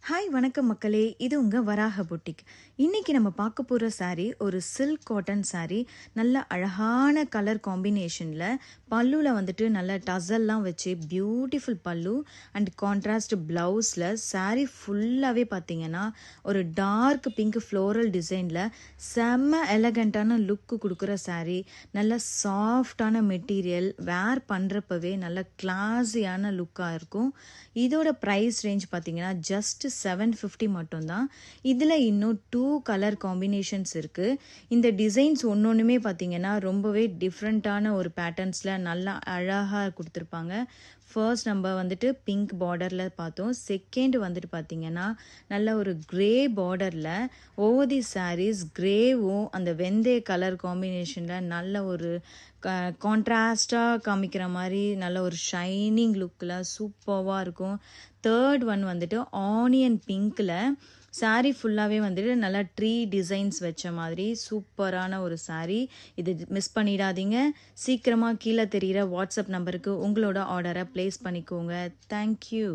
Hi வணக்கம் மக்களே, இது உங்க வராக புட்டிக். இன்னைக்கு நம்ம பார்க்க போற saree ஒரு சில்க் காட்டன் saree. நல்ல அழகான கலர் காம்பினேஷன்ல பல்லுல வந்துட்டு நல்ல டசல்லாம் வச்சு பியூட்டிஃபுல் பல்லு அண்ட் கான்ட்ராஸ்ட் பிளவுஸ்ல saree ஃபுல்லாவே பார்த்தீங்கன்னா ஒரு டார்க் பிங்க் ஃப்ளோரல் டிசைன்ல செம்ம எலகண்டான லுக் கொடுக்குற saree. நல்ல சாஃப்டான மெட்டீரியல், வேர் பண்றப்பவே நல்ல கிளாஸியான லுக்கா இருக்கும். இதோட ப்ரைஸ் ரேஞ்ச் பார்த்தீங்கன்னா ஜஸ்ட் 750 மட்டும்தான். இதில் இன்னும் 2 கலர் காம்பினேஷன்ஸ் இருக்குது. இந்த டிசைன்ஸ் ஒன்னொன்றுமே பார்த்தீங்கன்னா ரொம்பவே டிஃப்ரெண்ட்டான ஒரு பேட்டர்ன்ஸில் நல்லா அழகாக கொடுத்துருப்பாங்க. ஃபர்ஸ்ட் நம்ம வந்துட்டு பிங்க் பார்டரில் பார்த்தோம். செகண்ட் வந்துட்டு பார்த்தீங்கன்னா நல்ல ஒரு கிரே பார்டரில் ஓவர் தி சாரீஸ் கிரேவும் அந்த வெந்தய கலர் காம்பினேஷனில் நல்ல ஒரு கான்ட்ராஸ்டாக காமிக்கிற மாதிரி நல்ல ஒரு ஷைனிங் லுக்கில் சூப்பராக இருக்கும். தேர்ட் ஒன் வந்துட்டு ஆனியன் பிங்க்கில் saree ஃபுல்லாகவே வந்துட்டு நல்லா ட்ரீ டிசைன்ஸ் வச்ச மாதிரி சூப்பரான ஒரு saree. இது மிஸ் பண்ணிடாதீங்க. சீக்கிரமாக கீழே தெரிகிற வாட்ஸ்அப் நம்பருக்கு உங்களோட ஆர்டரை ப்ளேஸ் பண்ணிக்கோங்க. தேங்க்யூ.